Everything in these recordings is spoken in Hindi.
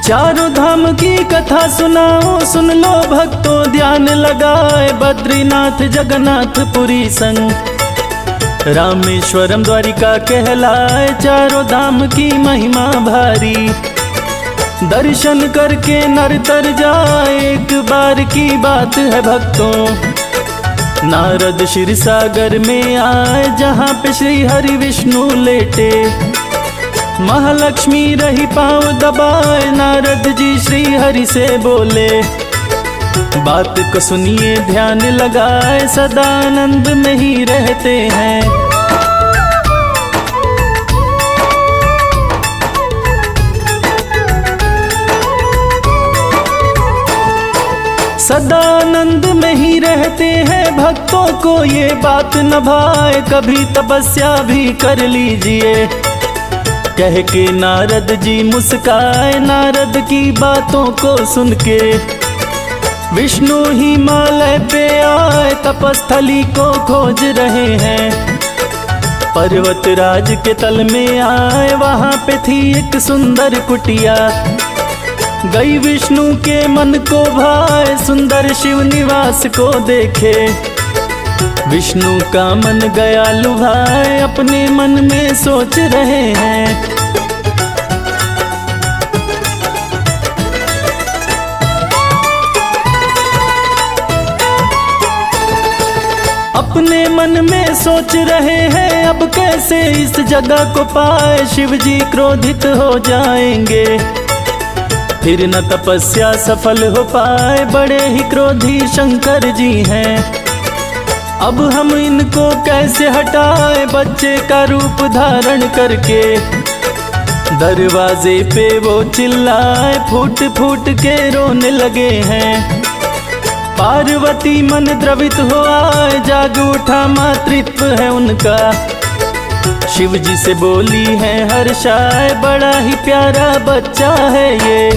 चारों धाम की कथा सुनाओ, सुन लो भक्तों ध्यान लगाए। बद्रीनाथ जगन्नाथ पुरी संग रामेश्वरम द्वारिका कहलाए। चारों धाम की महिमा भारी, दर्शन करके नर तर जाए। एक बार की बात है भक्तों, नारद क्षीर सागर में आए। जहाँ पे श्री हरि विष्णु लेटे, महालक्ष्मी रही पाँव दबाए। नारद जी श्री हरि से बोले, बात को सुनिए ध्यान लगाए। सदा आनंद में ही रहते हैं, सदा आनंद में ही रहते हैं। भक्तों को ये बात न भाए, कभी तपस्या भी कर लीजिए। कह के नारद जी मुस्काए। नारद की बातों को सुन के विष्णु हिमालय पे आए। तपस्थली को खोज रहे हैं, पर्वतराज के तल में आए। वहाँ पे थी एक सुंदर कुटिया, गई विष्णु के मन को भाए। सुंदर शिव निवास को देखे, विष्णु का मन गया लुभाए। अपने मन में सोच रहे हैं, अपने मन में सोच रहे हैं, अब कैसे इस जगह को पाए। शिव जी क्रोधित हो जाएंगे, फिर न तपस्या सफल हो पाए। बड़े ही क्रोधी शंकर जी हैं, अब हम इनको कैसे हटाए। बच्चे का रूप धारण करके दरवाजे पे वो चिल्लाए। फूट फूट के रोने लगे हैं, पार्वती मन द्रवित हो आए। जाग उठा मातृत्व है उनका, शिव जी से बोली है हर्षाए। बड़ा ही प्यारा बच्चा है ये,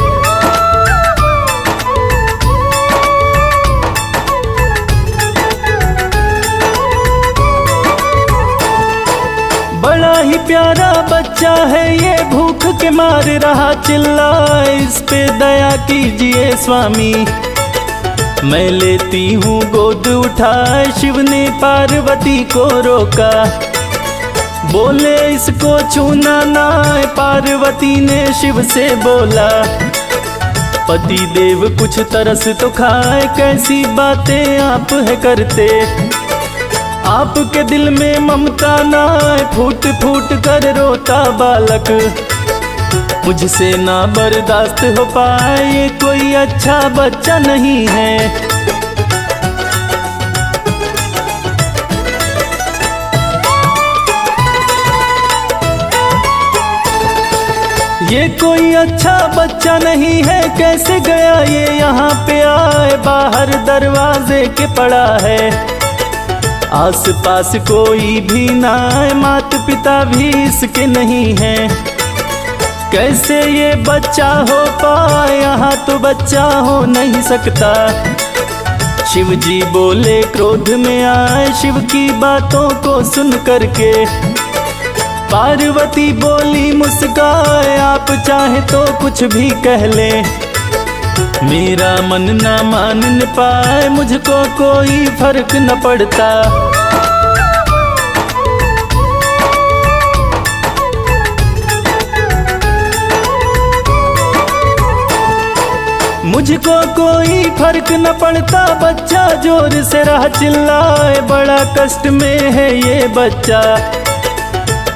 बड़ा ही प्यारा बच्चा है ये। भूख के मार रहा चिल्लाए, इस पे दया कीजिए स्वामी, मैं लेती हूँ गोद उठाए। शिव ने पार्वती को रोका, बोले इसको छूना ना। पार्वती ने शिव से बोला, पति देव कुछ तरस तो खाए। कैसी बातें आप है करते, आपके दिल में ममता ना। फूट फूट कर रोता बालक, मुझसे ना बर्दाश्त हो पाए। ये कोई अच्छा बच्चा नहीं है, ये कोई अच्छा बच्चा नहीं है। कैसे गया ये यहाँ पे आए, बाहर दरवाजे के पड़ा है। आस पास कोई भी ना है, माता पिता भी इसके नहीं हैं। कैसे ये बच्चा हो पाए, यहाँ तो बच्चा हो नहीं सकता। शिव जी बोले क्रोध में आए, शिव की बातों को सुन करके पार्वती बोली मुस्काए। आप चाहे तो कुछ भी कह ले, मेरा मन ना मान न पाए। मुझको कोई फर्क न पड़ता, मुझको कोई फर्क न पड़ता। बच्चा जोर से रहा चिल्लाए, बड़ा कष्ट में है ये बच्चा,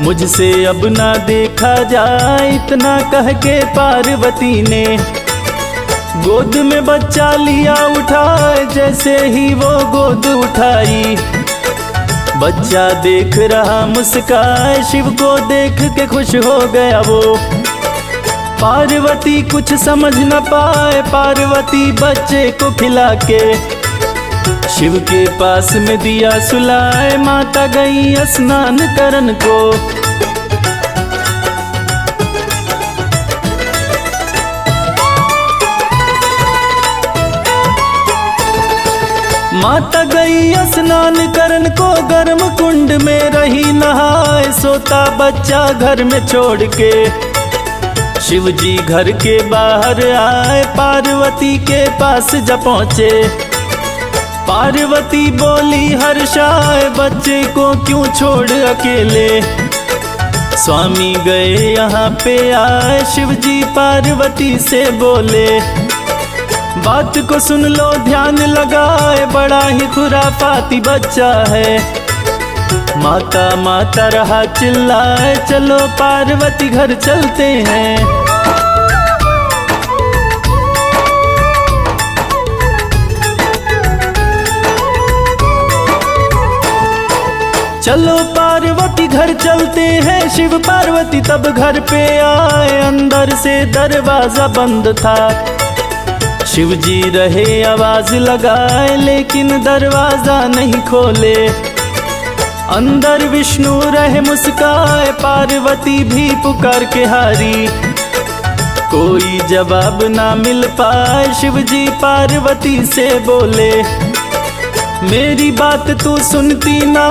मुझसे अब ना देखा जाए। इतना कह के पार्वती ने गोद में बच्चा लिया उठाए। जैसे ही वो गोद उठाई, बच्चा देख रहा मुस्काए। शिव को देख के खुश हो गया वो, पार्वती कुछ समझ न पाए। पार्वती बच्चे को खिला के शिव के पास में दिया सुलाए। माता गई स्नान करन को, माता गई स्नान करन को। गर्म कुंड में रही नहाए, सोता बच्चा घर में छोड़ के शिव जी घर के बाहर आए, पार्वती के पास जब पहुँचे, पार्वती बोली हर्षाए बच्चे को क्यों छोड़ अकेले। स्वामी गए यहाँ पे आए, शिव जी पार्वती से बोले, बात को सुन लो ध्यान लगाए, बड़ा ही खुराफाती बच्चा है। माता माता रहा चिल्लाए, चलो पार्वती घर चलते हैं। चलो पार्वती घर चलते हैं, शिव पार्वती तब घर पे आए, अंदर से दरवाजा बंद था। शिव जी रहे आवाज लगाए, लेकिन दरवाजा नहीं खोले। अंदर विष्णु रहे मुस्काए, पार्वती भी पुकार के हारी, कोई जवाब ना मिल पाए। शिव जी पार्वती से बोले, मेरी बात तू सुनती ना,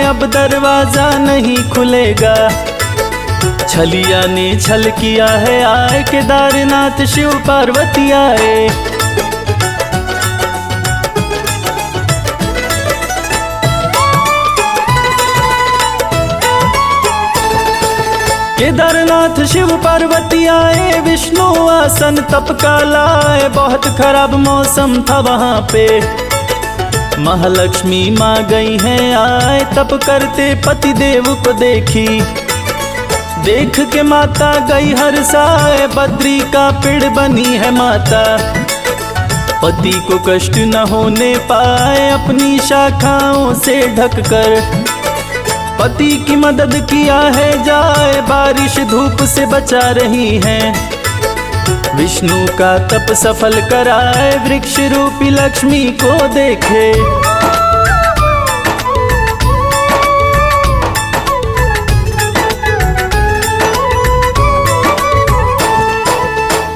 अब दरवाजा नहीं खुलेगा। छलिया ने छल किया है, आए केदारनाथ शिव पार्वती आए। केदारनाथ शिव पार्वती आए, विष्णु आसन तप का लाए, बहुत खराब मौसम था वहाँ पे। महालक्ष्मी माँ गई हैं आए, तप करते पति देव को देखी, देख के माता गई हर्षाए, बद्री का पेड़ बनी है माता। पति को कष्ट न होने पाए, अपनी शाखाओं से ढककर पति की मदद किया है जाए, बारिश धूप से बचा रही हैं। विष्णु का तप सफल कराए, वृक्ष रूपी लक्ष्मी को देखे।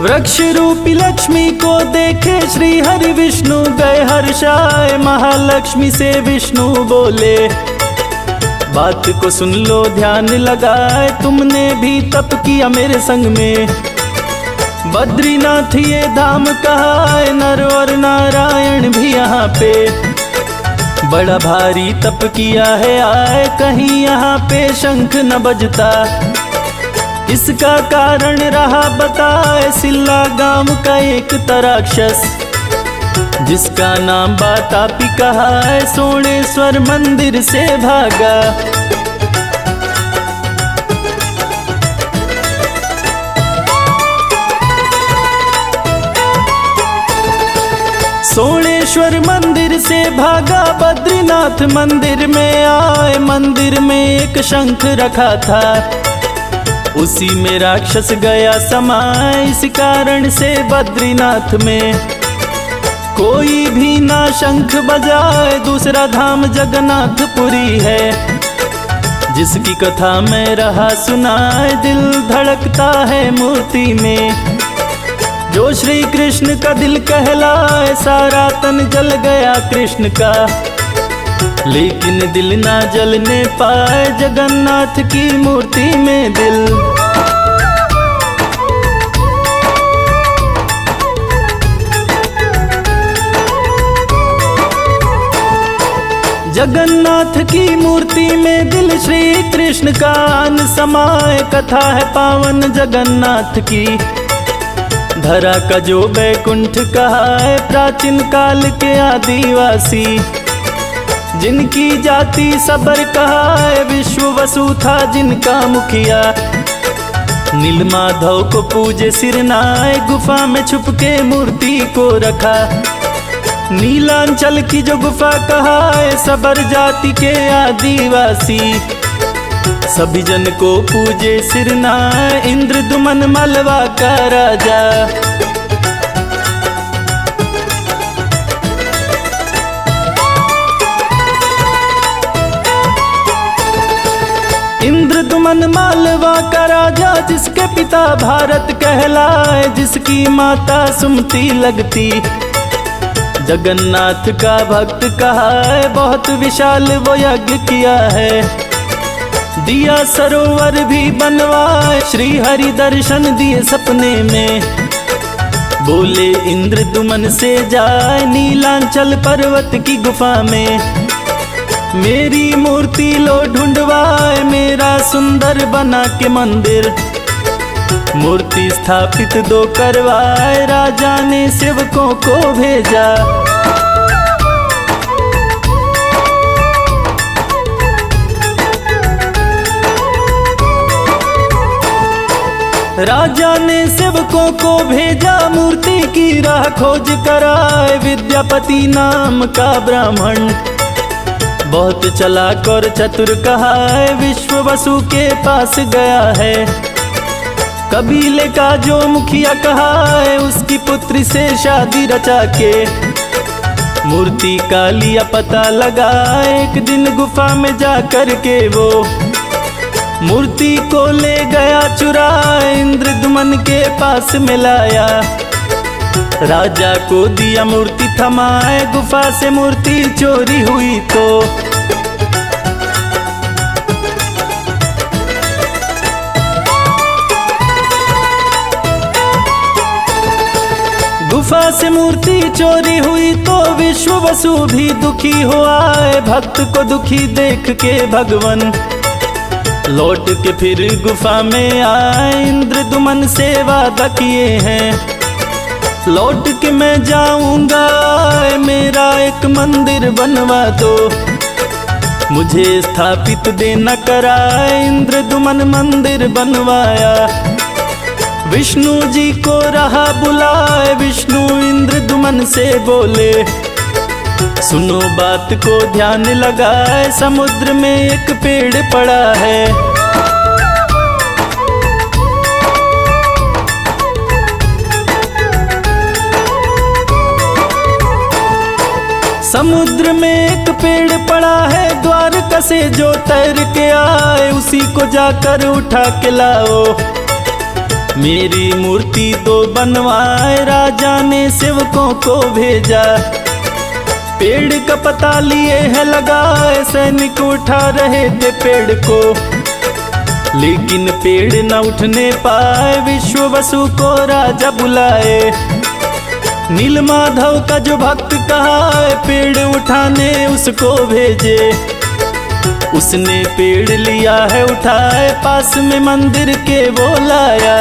वृक्ष रूपी लक्ष्मी को देखे, श्री हरि विष्णु गए हर्षाए, महालक्ष्मी से विष्णु बोले, बात को सुन लो ध्यान लगाए, तुमने भी तप किया मेरे संग में। बद्रीनाथ ये धाम कहा है, नर और नारायण भी यहाँ पे। बड़ा भारी तप किया है आए, कहीं यहाँ पे शंख न बजता। इसका कारण रहा बताए, सिल्ला गांव का एक तराक्षस, जिसका नाम बातापी कहा है, सोनेश्वर मंदिर से भागा। सोनेश्वर मंदिर से भागा, बद्रीनाथ मंदिर में आए, मंदिर में एक शंख रखा था, उसी में राक्षस गया समाए। इस कारण से बद्रीनाथ में कोई भी ना शंख बजाए। दूसरा धाम जगन्नाथपुरी है, जिसकी कथा में रहा सुनाए, दिल धड़कता है मूर्ति में। जो श्री कृष्ण का दिल कहलाए, सारा तन जल गया कृष्ण का, लेकिन दिल ना जलने पाए, जगन्नाथ की मूर्ति में दिल। जगन्नाथ की मूर्ति में दिल श्री कृष्ण का अन समाए। कथा है पावन जगन्नाथ की, धरा का जो बैकुंठ कहा है, प्राचीन काल के आदिवासी, जिनकी जाति सबर कहा है, विश्व वसु था जिनका मुखिया। नीलमाधव को पूजे सिरनाए, गुफा में छुप के मूर्ति को रखा। नीलांचल की जो गुफा कहा है, सबर जाति के आदिवासी, सभी जन को पूजे सिरनाए, इंद्रदुमन मालवा का राजा। इंद्रदुमन मालवा का राजा, जिसके पिता भारत कहलाए, जिसकी माता सुमति लगती। जगन्नाथ का भक्त कहा है, बहुत विशाल वो यज्ञ किया है। दिया सरोवर भी बनवाए, श्री हरि दर्शन दिए सपने में। बोले इंद्रदुमन से जाए नीलांचल पर्वत की गुफा में। मेरी मूर्ति लो ढूंढवाए, मेरा सुंदर बना के मंदिर। मूर्ति स्थापित दो करवाए, राजा ने सेवकों को भेजा। राजा ने सेवकों को भेजा, मूर्ति की राह खोज कराए। विद्यापति नाम का ब्राह्मण बहुत चालाक और चतुर कहा है, विश्व वसु के पास गया है। कबीले का जो मुखिया कहा है, उसकी पुत्री से शादी रचा के मूर्ति का लिया पता लगा। एक दिन गुफा में जा कर के वो मूर्ति को ले गया चुरा, इंद्रदुमन के पास मिलाया। राजा को दिया मूर्ति थमाए, गुफा से मूर्ति चोरी हुई तो गुफा से मूर्ति चोरी हुई तो विश्व वसु भी दुखी हुआ है। भक्त को दुखी देख के भगवान लौट के फिर गुफा में आए। इंद्रदुमन से वादा किए हैं, लौट के मैं जाऊंगा, मेरा एक मंदिर बनवा दो। मुझे स्थापित देना कराए, इंद्रदुमन मंदिर बनवाया। विष्णु जी को रहा बुलाए, विष्णु इंद्रदुमन से बोले, सुनो बात को ध्यान लगाए। समुद्र में एक पेड़ पड़ा है, समुद्र में एक पेड़ पड़ा है। द्वारका से जो तैर के आए, उसी को जाकर उठा के लाओ। मेरी मूर्ति दो बनवाए, राजा ने सेवकों को भेजा। पेड़ का पता लिए है लगाए, सैनिक उठा रहे थे पेड़ को, लेकिन पेड़ न उठने पाए। विश्व वसु को राजा बुलाए, नीलमाधव का जो भक्त कहा है, पेड़ उठाने उसको भेजे। उसने पेड़ लिया है उठाए, पास में मंदिर के वो लाया।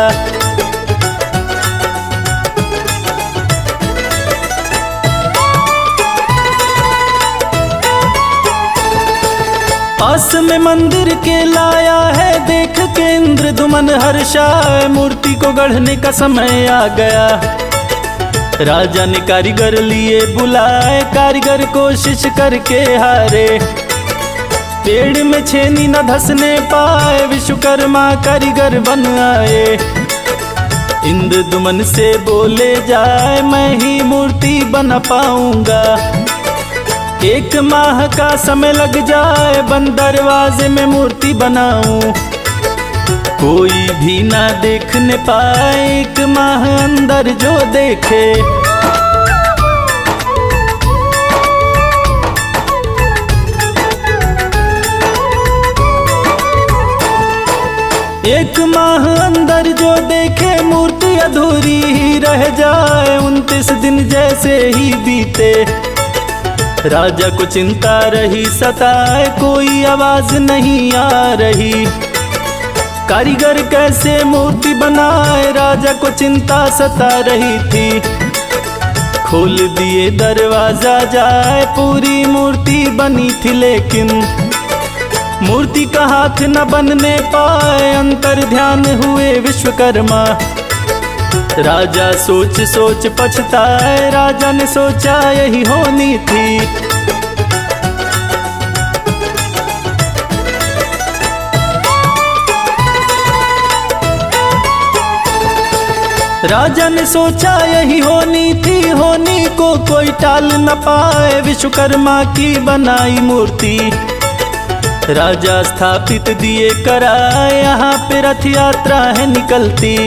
पास में मंदिर के लाया है, देख के इंद्रदुमन हर्षाए। मूर्ति को गढ़ने का समय आ गया, राजा ने कारीगर लिए बुलाए। कारीगर कोशिश करके हारे, पेड़ में छेनी न धसने पाए। विश्वकर्मा कारीगर बन आए, इंद्रदुमन से बोले जाए, मैं ही मूर्ति बना पाऊंगा। 1 माह का समय लग जाए, बंद दरवाजे में मूर्ति बनाऊं। कोई भी ना देखने पाए, 1 माह अंदर जो देखे। एक माह अंदर जो देखे, मूर्ति अधूरी ही रह जाए। 29 दिन जैसे ही बीते, राजा को चिंता रही सताए, कोई आवाज नहीं आ रही। कारीगर कैसे मूर्ति बनाए, राजा को चिंता सता रही थी। खोल दिए दरवाजा जाए, पूरी मूर्ति बनी थी, लेकिन मूर्ति का हाथ न बनने पाए। अंतर ध्यान हुए विश्वकर्मा, राजा सोच सोच पछताए। राजा ने सोचा यही होनी थी, राजा ने सोचा यही होनी थी। होनी को कोई टाल न पाए, विश्वकर्मा की बनाई मूर्ति राजा स्थापित दिए कराए। यहाँ पे रथ यात्रा है निकलती,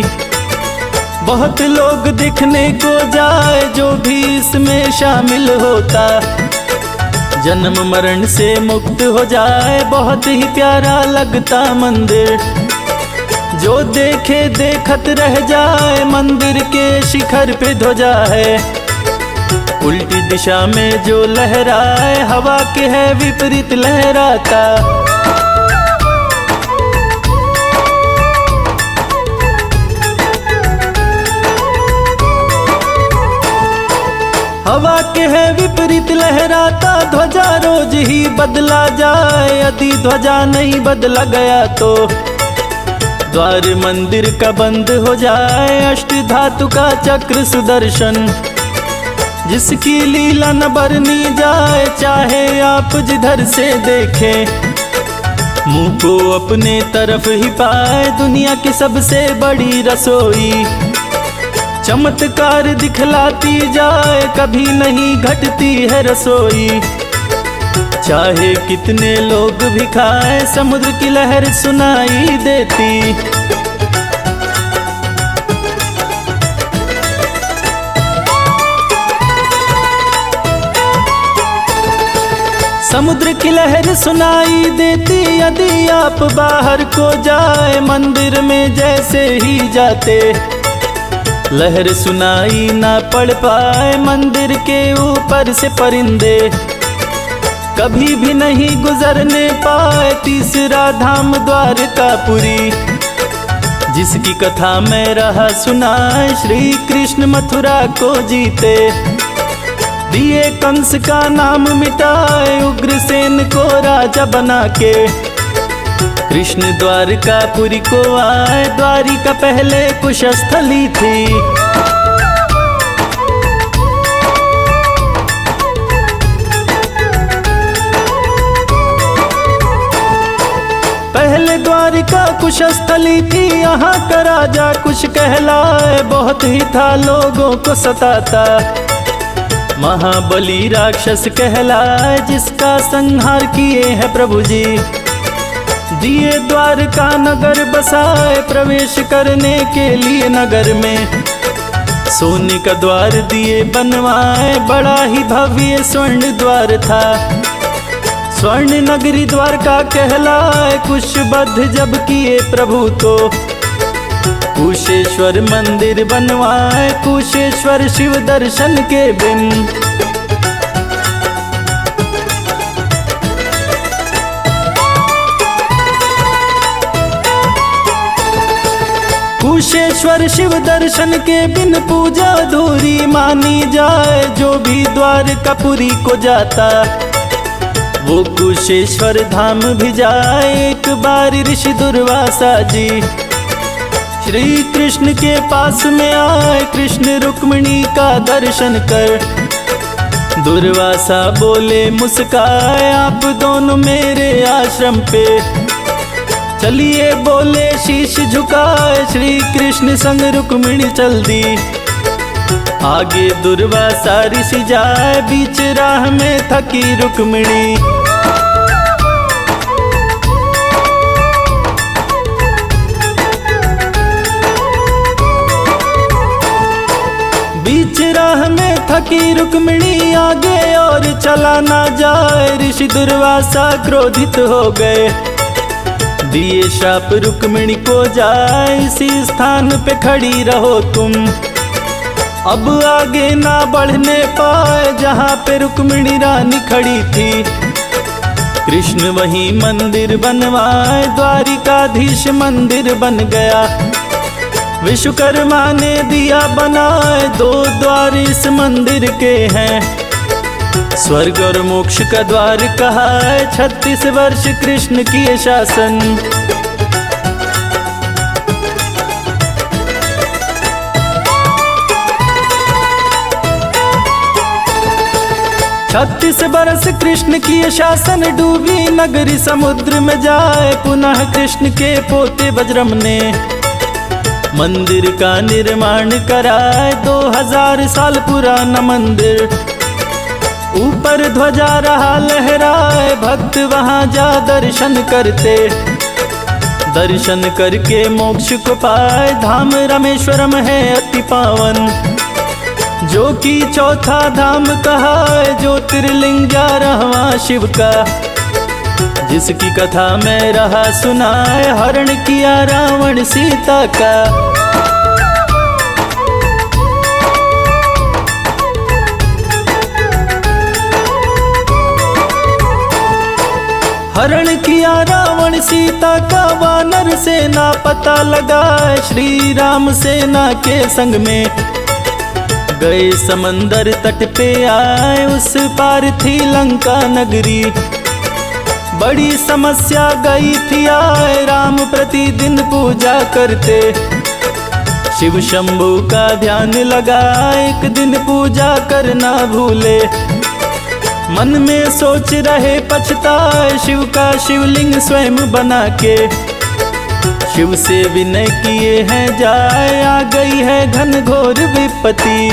बहुत लोग देखने को जाए, जो भी इसमें शामिल होता। जन्म मरण से मुक्त हो जाए, बहुत ही प्यारा लगता मंदिर। जो देखे देखत रह जाए, मंदिर के शिखर पे ध्वजा है। उल्टी दिशा में जो लहराए, हवा के है विपरीत लहराता। हवा के है विपरीत लहराता, ध्वजा रोज ही बदला जाए। यदि ध्वजा नहीं बदला गया तो द्वार मंदिर का बंद हो जाए। अष्ट धातु का चक्र सुदर्शन, जिसकी लीला न बरनी जाए, चाहे आप जिधर से देखें। मुंह को अपने तरफ ही पाए, दुनिया की सबसे बड़ी रसोई। चमत्कार दिखलाती जाए, कभी नहीं घटती है रसोई। चाहे कितने लोग भी खाए, समुद्र की लहर सुनाई देती। समुद्र की लहर सुनाई देती। यदि आप बाहर को जाए, मंदिर में जैसे ही जाते, लहर सुनाई ना पड़ पाए। मंदिर के ऊपर से परिंदे कभी भी नहीं गुजरने पाए। तीसरा धाम द्वारकापुरी, जिसकी कथा में रहा सुनाए। श्री कृष्ण मथुरा को जीते, दिए कंस का नाम मिटाए। उग्रसेन को राजा बना के कृष्ण द्वारकापुरी को आए। द्वारिका पहले कुशस्थली थी। पहले द्वारिका कुशस्थली थी, यहाँ का राजा कुश कहलाए। बहुत ही था लोगों को सताता, महाबली राक्षस कहलाए। जिसका संहार किए हैं प्रभु जी, दिए द्वारका नगर बसाए। प्रवेश करने के लिए नगर में सोने का द्वार दिए बनवाए। बड़ा ही भव्य स्वर्ण द्वार था, स्वर्ण नगरी द्वारका कहलाए। कुशबद्ध जब किए प्रभु तो कुशेश्वर मंदिर बनवाए। कुशेश्वर शिव दर्शन के बिन कुशेश्वर शिव दर्शन के बिन पूजा अधूरी मानी जाए। जो भी द्वारकापुरी को जाता, वो कुशेश्वर धाम भी जाए। एक बार ऋषि दुर्वासा जी श्री कृष्ण के पास में आए। कृष्ण रुक्मिणी का दर्शन कर दुर्वासा बोले मुस्काए, आप दोनों मेरे आश्रम पे चलिए। बोले शीश झुकाए, श्री कृष्ण संग रुक्मिणी चल दी। आगे दुर्वासा ऋषि जाए, बीच राह में थकी रुक्मिणी। बीच राह में थकी रुक्मिणी, आगे और चला ना जाए। ऋषि दुर्वासा क्रोधित हो गए, दिए शाप रुक्मिणी को जाए। इसी स्थान पे खड़ी रहो तुम, अब आगे ना बढ़ने पाए। जहाँ पे रुक्मिणी रानी खड़ी थी, कृष्ण वहीं मंदिर बनवाए। द्वारिकाधीश मंदिर बन गया, विश्वकर्मा ने दिया बनाए। 2 द्वार इस मंदिर के हैं, स्वर्ग और मोक्ष का द्वार कहा है। 36 वर्ष कृष्ण किए शासन, 36 बरस कृष्ण किए शासन। डूबी नगरी समुद्र में जाए, पुनः कृष्ण के पोते बजरम ने मंदिर का निर्माण कराए। 2000 साल पुराना मंदिर, ऊपर ध्वजा रहा लहराए। भक्त वहाँ जा दर्शन करते, दर्शन करके मोक्ष को पाए। धाम रामेश्वरम है अति पावन, जो कि चौथा धाम कहा है ज्योतिर्लिंग 11वां शिव का, जिसकी कथा में रहा सुना है हरण किया रावण सीता का। हरण किया रावण सीता का, वानर सेना पता लगा श्री राम सेना के संग में। गए समंदर तट पे आए, उस पार थी लंका नगरी। बड़ी समस्या गई थी आए, राम प्रतिदिन पूजा करते। शिव शंभू का ध्यान लगा, एक दिन पूजा करना भूले। मन में सोच रहे पछताए, शिव का शिवलिंग स्वयं बना के। शिव से विनय किए हैं जाए, आ गई है घनघोर विपत्ति।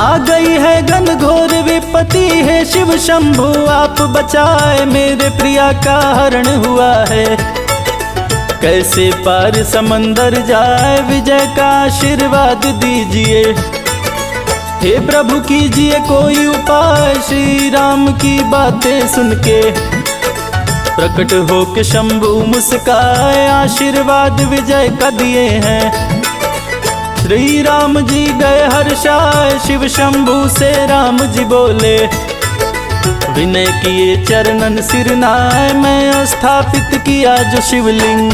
आ गई है घनघोर विपत्ति है, शिव शंभु आप बचाए। मेरे प्रिया का हरण हुआ है, कैसे पार समंदर जाए, विजय का आशीर्वाद दीजिए। हे प्रभु कीजिए कोई उपाय, श्री राम की बातें सुन के। प्रकट हो के शंभु मुस्काए, आशीर्वाद विजय का दिए हैं। श्री राम जी गए हर्षाए, शिव शंभु से राम जी बोले। विनय किए चरणन सिर नाय, मैं स्थापित किया जो शिवलिंग।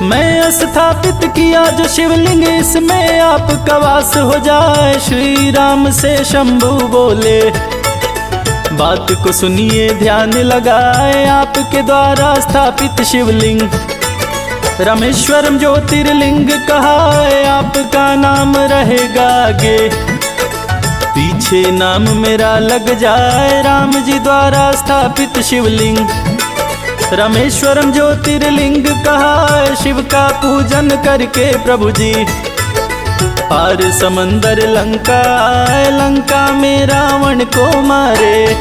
मैं स्थापित किया जो शिवलिंग, इसमें आपका वास हो जाए। श्री राम से शंभु बोले, बात को सुनिए ध्यान लगाए, आपके द्वारा स्थापित शिवलिंग। रामेश्वरम ज्योतिर्लिंग कहा है, आपका नाम रहेगा आगे। पीछे नाम मेरा लग जाए, राम जी द्वारा स्थापित शिवलिंग। रामेश्वरम ज्योतिर्लिंग कहा है, शिव का पूजन करके प्रभु जी। पार समंदर लंका आए, लंका में रावण को मारे।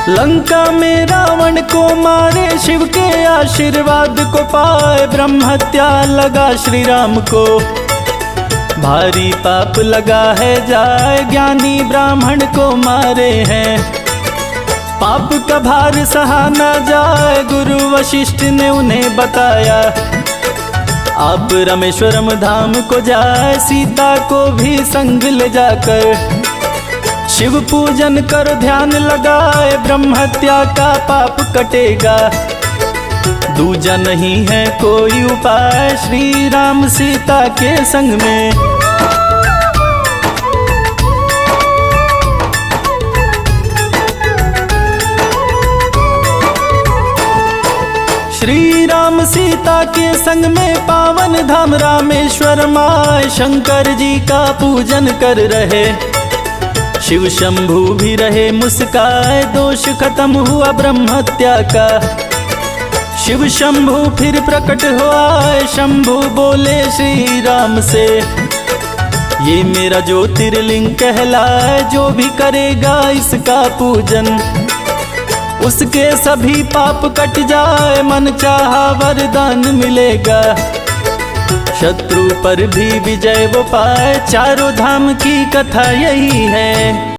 लंका में रावण को मारे, शिव के आशीर्वाद को पाए। ब्रह्म हत्या लगा श्री राम को, भारी पाप लगा है जाए। ज्ञानी ब्राह्मण को मारे हैं, पाप का भार सहा न जाए। गुरु वशिष्ठ ने उन्हें बताया, आप रामेश्वरम धाम को जाए। सीता को भी संग ले जाकर शिव पूजन कर ध्यान लगाए। ब्रह्म हत्या का पाप कटेगा, दूजा नहीं है कोई उपाय। श्री राम सीता के संग में। श्री राम सीता के संग में पावन धाम रामेश्वरम आए। शंकर जी का पूजन कर रहे, शिव शंभु भी रहे मुस्काए। दोष खत्म हुआ ब्रह्म हत्या का, शिव शंभु फिर प्रकट हुआ। शंभु बोले श्री राम से, ये मेरा ज्योतिर्लिंग कहलाए। जो भी करेगा इसका पूजन, उसके सभी पाप कट जाए। मन चाहा वरदान मिलेगा, शत्रु पर भी विजय वो पाए। चारों धाम की कथा यही है।